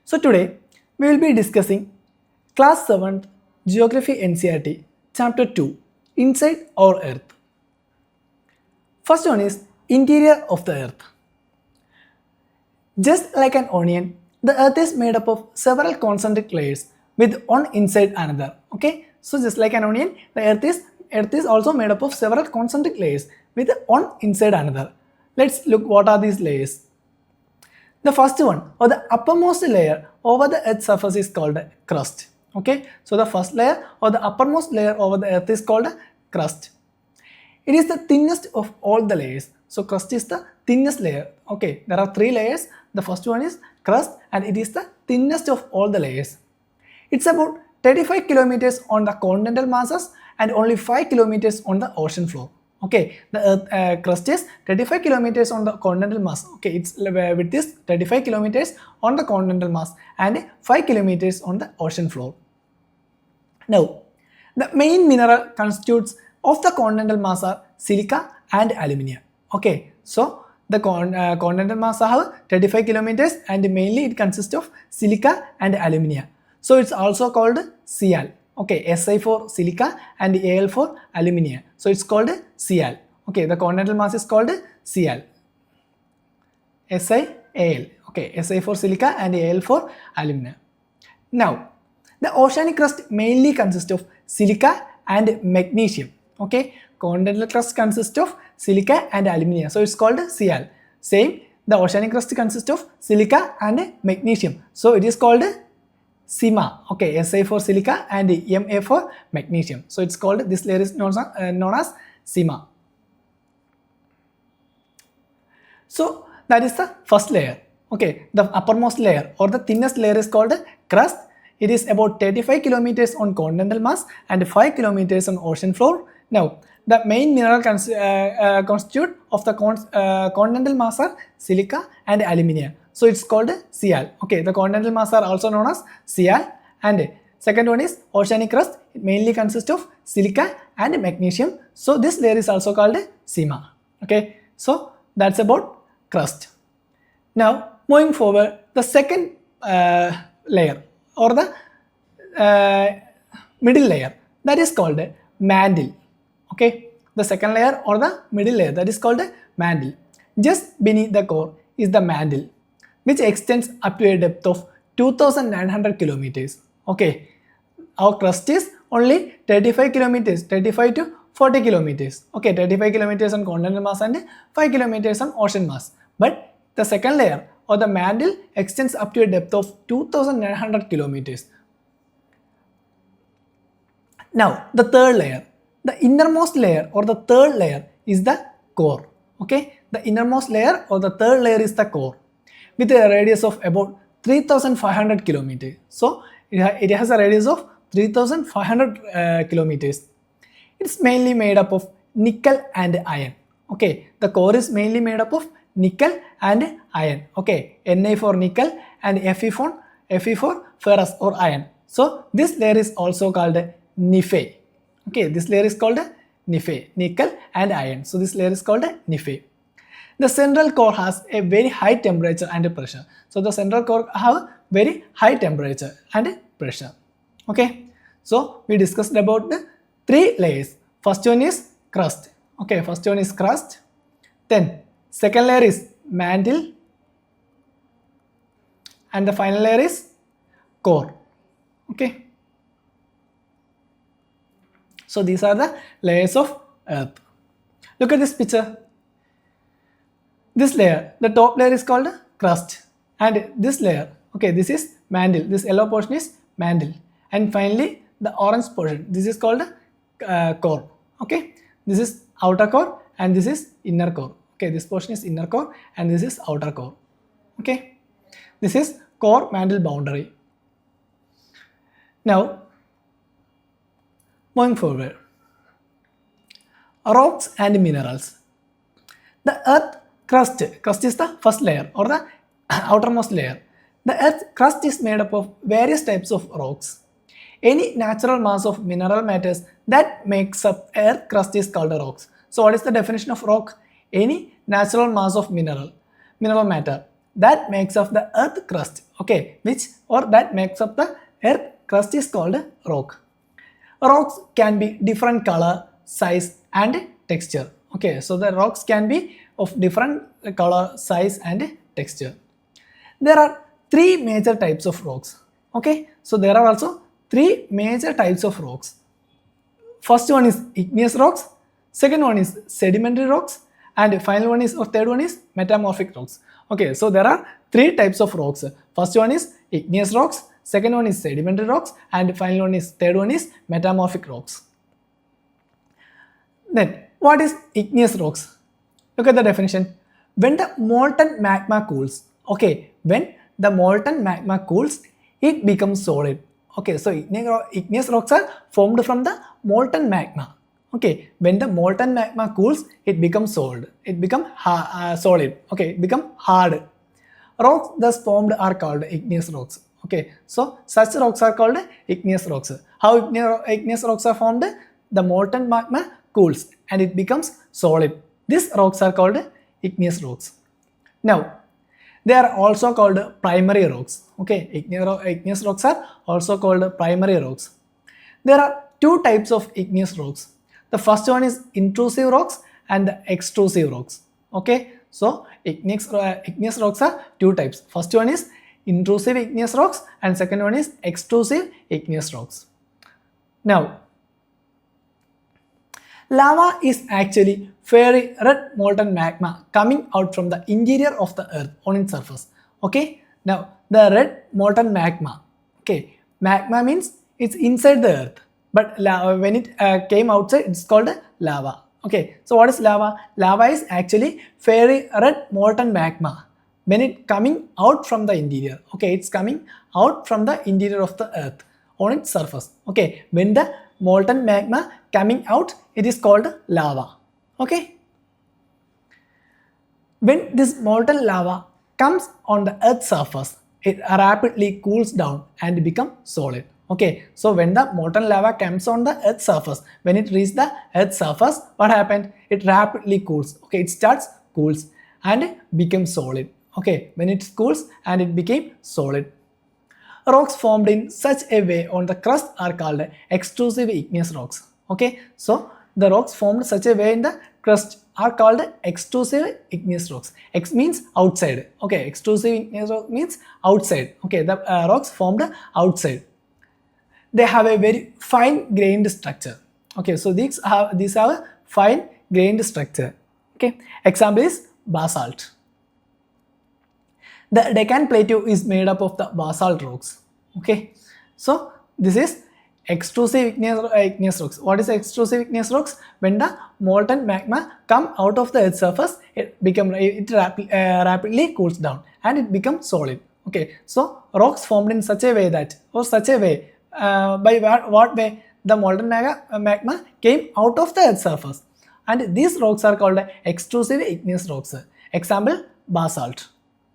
So today we will be discussing Class 7th Geography NCERT Chapter 2 Inside Our Earth. First one is Interior of the Earth. Just like an onion, the Earth is made up of several concentric layers with one inside another. Okay, so just like an onion, the Earth is also made up of several concentric layers with one inside another. Let's look what are these layers. The first one, or the uppermost layer over the Earth's surface, is called a crust. Okay, so the first layer or the uppermost layer over the Earth is called a crust. It is the thinnest of all the layers. So crust is the thinnest layer. Okay, there are three layers. The first one is crust and it is the thinnest of all the layers. It's about 35 kilometers on the continental masses and only 5 kilometers on the ocean floor. Okay, the Earth crust is 35 kilometers on the continental mass. Okay, its width is 35 kilometers on the continental mass and 5 kilometers on the ocean floor. Now, the main mineral constitutes of the continental mass are silica and aluminium. Okay, so the continental mass have 35 kilometers and mainly it consists of silica and aluminium. So it's also called Sial. Okay, Si for silica and Al for aluminium. So it's called Sial. Okay, the continental mass is called Sial. SiAl. Okay, Si for silica and Al for aluminium. Now, the oceanic crust mainly consists of silica and magnesium. Okay, continental crust consists of silica and aluminium. So it's called Sial. Same, the oceanic crust consists of silica and magnesium. So it is called Sima. Okay, Si for silica and Ma for magnesium. So it's called, this layer is known as Sima. So that is the first layer. Okay, the uppermost layer or the thinnest layer is called crust. It is about 35 kilometers on continental mass and 5 kilometers on ocean floor. Now, the main mineral constitute of the continental mass are silica and aluminium. So it's called Sial. Okay, the continental mass are also known as Sial. And second one is oceanic crust. It mainly consists of silica and magnesium. So this layer is also called Sima. Okay, so that's about crust. Now moving forward, the second layer or the middle layer, that is called mantle. Okay, the second layer or the middle layer, that is called mantle. Just beneath the core is the mantle, which extends up to a depth of 2900 kilometers. Okay, our crust is only 35 kilometers, 35 to 40 kilometers. Okay, 35 kilometers on continental mass and 5 kilometers on ocean mass. But the second layer or the mantle extends up to a depth of 2900 kilometers. Now, the third layer, the innermost layer or the third layer is the core. Okay, the innermost layer or the third layer is the core with a radius of about 3500 kilometers. So it has a radius of 3500 kilometers. It's mainly made up of nickel and iron. Okay, the core is mainly made up of nickel and iron. Okay, Na for nickel and Fe for ferrous or iron. So this layer is also called Nife. Okay, this layer is called Nife, nickel and iron. So this layer is called Nife. The central core has a very high temperature and pressure. So the central core have very high temperature and pressure. Okay, so we discussed about the three layers. First one is crust. Okay, first one is crust. Then second layer is mantle. And the final layer is core. Okay. So these are the layers of Earth. Look at this picture. This layer, the top layer is called crust. And this layer, okay, this is mantle. This yellow portion is mantle. And finally, the orange portion, this is called core. Okay, this is outer core and this is inner core. Okay, this portion is inner core and this is outer core. Okay, this is core mantle boundary. Now, moving forward, rocks and minerals. The Earth crust is the first layer or the outermost layer. The Earth crust is made up of various types of rocks. Any natural mass of mineral matters that makes up Earth crust is called rocks. So what is the definition of rock? Any natural mass of mineral matter that makes up the Earth crust. okay, which or that makes up the earth crust is called rock. Rocks can be different color, size and texture. Okay, so the rocks can be of different color, size and texture. There are three major types of rocks. Okay, so there are also three major types of rocks. First one is igneous rocks, second one is sedimentary rocks, and final one is or third one is metamorphic rocks. Okay, so there are three types of rocks. First one is igneous rocks, second one is sedimentary rocks, and final one is third one is metamorphic rocks. Then what is igneous rocks? Look at the definition. When the molten magma cools, okay, when the molten magma cools, it becomes solid. Okay, so igneous rocks are formed from the molten magma. Okay, when the molten magma cools, it becomes solid. It becomes solid. Okay, it becomes hard. Rocks thus formed are called igneous rocks. Okay, so such rocks are called igneous rocks. How igneous rocks are formed? The molten magma cools and it becomes solid. These rocks are called igneous rocks. Now, they are also called primary rocks. Okay, igneous rocks are also called primary rocks. There are two types of igneous rocks. The first one is intrusive rocks and the extrusive rocks. Okay, so igneous rocks are two types. First one is intrusive igneous rocks and second one is extrusive igneous rocks. Now, lava is actually fiery red molten magma coming out from the interior of the earth on its surface. Okay, now the red molten magma. Okay, magma means it's inside the earth, but when it came outside, it's called lava. Okay, so what is lava? Lava is actually fiery red molten magma when it coming out from the interior. Okay, it's coming out from the interior of the earth on its surface. Okay, when the molten magma coming out, it is called lava. Okay, when this molten lava comes on the earth's surface, it rapidly cools down and become solid. Okay, so when the molten lava comes on the earth's surface, when it reaches the earth's surface, what happened? It rapidly cools. Okay, it starts cools and becomes solid. Okay, when it cools and it became solid. Rocks formed in such a way on the crust are called extrusive igneous rocks. Okay, so the rocks formed such a way in the crust are called extrusive igneous rocks. X means outside. Okay, extrusive igneous rock means outside. Okay, the rocks formed outside. They have a very fine grained structure. Okay, so these have a fine grained structure. Okay, example is basalt. The Deccan Plateau is made up of the basalt rocks. Okay, so this is extrusive igneous rocks. What is extrusive igneous rocks? When the molten magma come out of the earth's surface, it rapidly cools down and it becomes solid. Okay, so rocks formed in such a way that by what way the molten magma came out of the earth's surface, and these rocks are called extrusive igneous rocks. Example, basalt.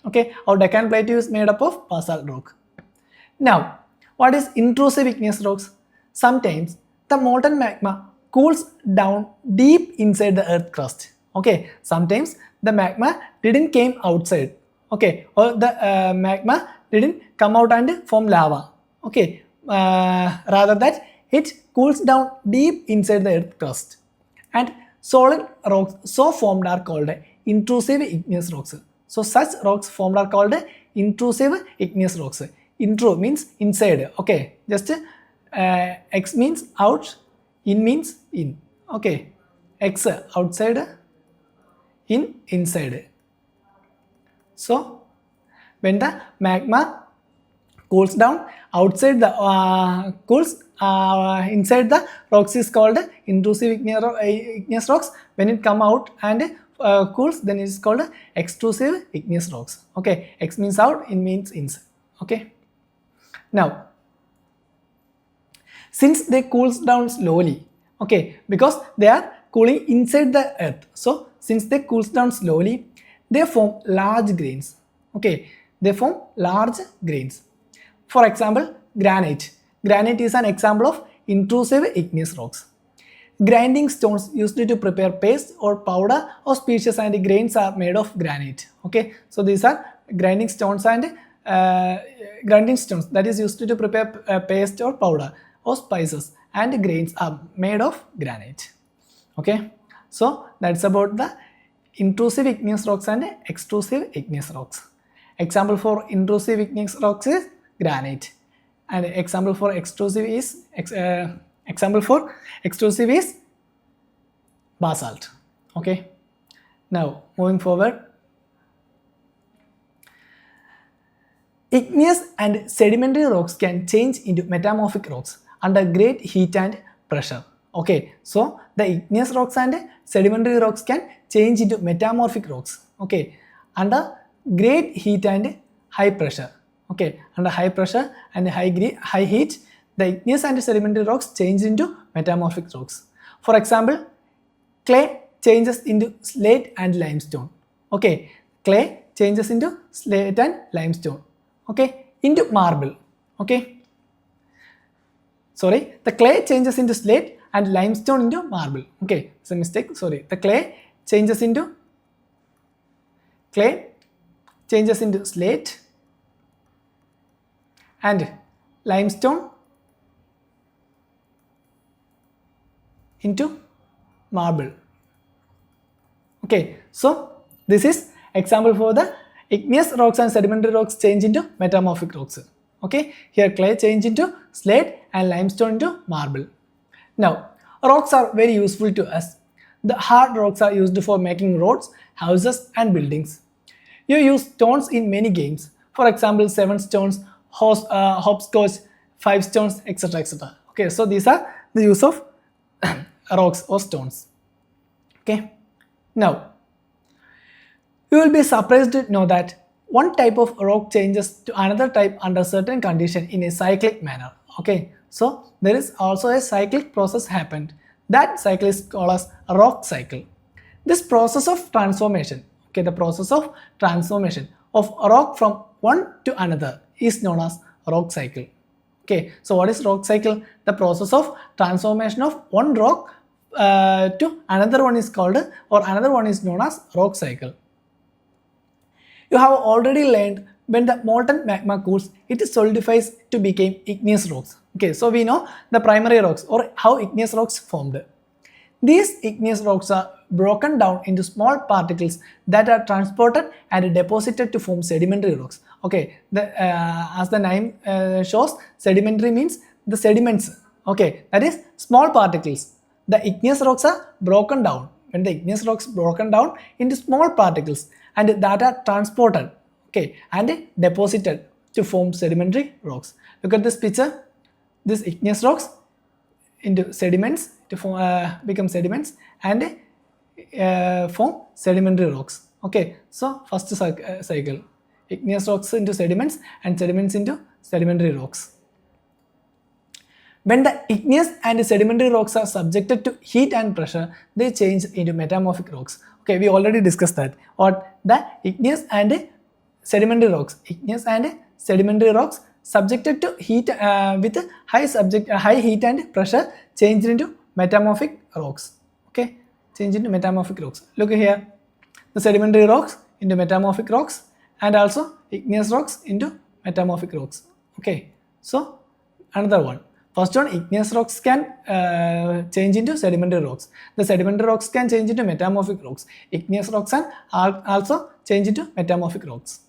Okay, our Deccan Plateau is made up of basalt rock. Now, what is intrusive igneous rocks? Sometimes the molten magma cools down deep inside the earth crust. Okay, sometimes the magma didn't came outside. Okay, or the magma didn't come out and form lava. Okay, rather that it cools down deep inside the earth crust. And solid rocks so formed are called intrusive igneous rocks. So such rocks formed are called intrusive igneous rocks. Intro means inside. Okay, just X means out, in means in. Okay, X outside, in inside. So when the magma cools down outside the inside the rocks is called intrusive igneous rocks. When it come out and cools, then it is called extrusive igneous rocks. Okay, X means out, in means inside. Okay, now since they cools down slowly, okay, because they are cooling inside the earth, so since they cools down slowly, they form large grains. Okay, they form large grains. For example, granite. Granite is an example of intrusive igneous rocks. Grinding stones used to prepare paste or powder or species and grains are made of granite. Okay, so these are grinding stones and grinding stones that is used to prepare paste or powder or spices, and grains are made of granite. Okay, so that's about the intrusive igneous rocks and extrusive igneous rocks. Example for intrusive igneous rocks is granite, and example for extrusive is basalt. Okay, now moving forward. Igneous and sedimentary rocks can change into metamorphic rocks under great heat and pressure. Okay, so the igneous rocks and sedimentary rocks can change into metamorphic rocks. Okay, under great heat and high pressure. Okay, under high pressure and high heat, the igneous and sedimentary rocks change into metamorphic rocks. For example, clay changes into slate and limestone. Okay, clay changes into slate and limestone. Okay, into marble. Okay, sorry, the clay changes into slate and limestone into marble. Okay, it's a mistake. Sorry, the clay changes into slate and limestone into marble. Okay, so this is example for the igneous rocks and sedimentary rocks change into metamorphic rocks. Okay, here clay change into slate and limestone into marble. Now, rocks are very useful to us. The hard rocks are used for making roads, houses and buildings. You use stones in many games. For example, 7 stones, hopscotch, 5 stones, etc. etc. Okay, so these are the use of rocks or stones. Okay, now you will be surprised to know that one type of rock changes to another type under certain condition in a cyclic manner. Okay, so there is also a cyclic process happened. That cycle is called as a rock cycle. This process of transformation, okay, the process of transformation of a rock from one to another is known as rock cycle. Okay, so what is rock cycle? The process of transformation of one rock to another one is called, or another one is known as rock cycle. You have already learned when the molten magma cools, it solidifies to become igneous rocks. Okay, so we know the primary rocks or how igneous rocks formed. These igneous rocks are broken down into small particles that are transported and deposited to form sedimentary rocks. Okay, as the name shows, sedimentary means the sediments. Okay, that is small particles. The igneous rocks are broken down. When the igneous rocks broken down into small particles and that are transported, okay, and deposited to form sedimentary rocks. Look at this picture. This igneous rocks into sediments to form, become sediments and form sedimentary rocks. Okay, so first cycle, igneous rocks into sediments and sediments into sedimentary rocks. When the igneous and sedimentary rocks are subjected to heat and pressure, they change into metamorphic rocks. Okay, we already discussed that. Or the igneous and sedimentary rocks, subjected to heat with high heat and pressure changed into metamorphic rocks. Okay, change into metamorphic rocks. Look here, the sedimentary rocks into metamorphic rocks and also igneous rocks into metamorphic rocks. Okay, so another one. First one, igneous rocks can change into sedimentary rocks. The sedimentary rocks can change into metamorphic rocks. Igneous rocks can also change into metamorphic rocks.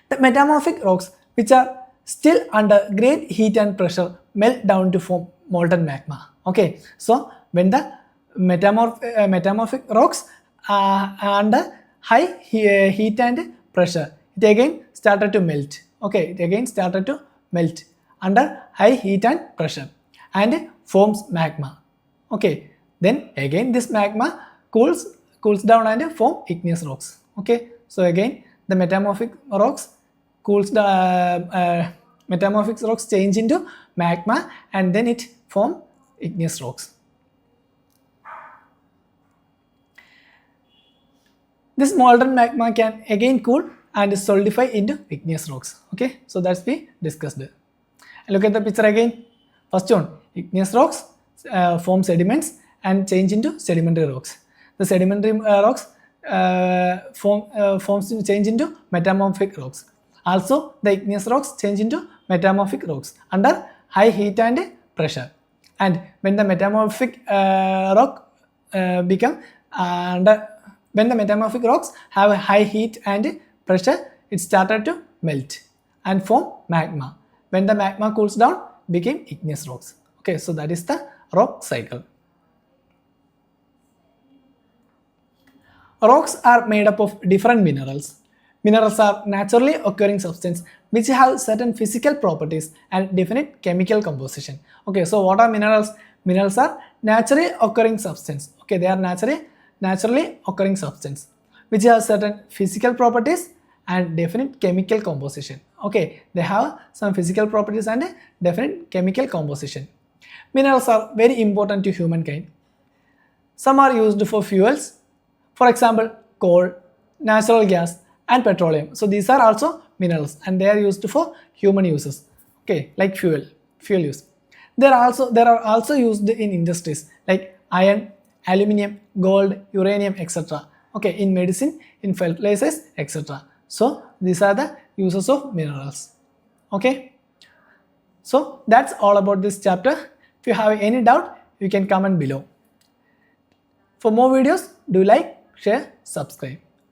The metamorphic rocks, which are still under great heat and pressure, melt down to form molten magma. Okay, so when the metamorphic rocks are under high heat and pressure, it again started to melt. Okay, it again started to melt under high heat and pressure and forms magma. Okay, then again this magma cools down and form igneous rocks. Okay, so again the metamorphic rocks metamorphic rocks change into magma and then it form igneous rocks. This molten magma can again cool and solidify into igneous rocks. Okay, so that's we discussed. Look at the picture again. First one, igneous rocks form sediments and change into sedimentary rocks. The sedimentary rocks change into metamorphic rocks. Also, the igneous rocks change into metamorphic rocks under high heat and pressure. And when the metamorphic rock when the metamorphic rocks have a high heat and pressure, it started to melt and form magma. When the magma cools down, became igneous rocks. Okay, so that is the rock cycle. Rocks are made up of different minerals. Minerals are naturally occurring substances which have certain physical properties and definite chemical composition. Okay, so what are minerals? Minerals are naturally occurring substances. Okay, they are naturally occurring substances which have certain physical properties and definite chemical composition. Okay, they have some physical properties and a definite chemical composition. Minerals are very important to humankind. Some are used for fuels, for example, coal, natural gas, and petroleum. So these are also minerals and they are used for human uses. Okay, like fuel use. There are also used in industries like iron, aluminium, gold, uranium, etc. Okay, in medicine, in fertilizers, etc. So these are the uses of minerals. Okay, so that's all about this chapter. If you have any doubt, you can comment below. For more videos, do like, share, subscribe.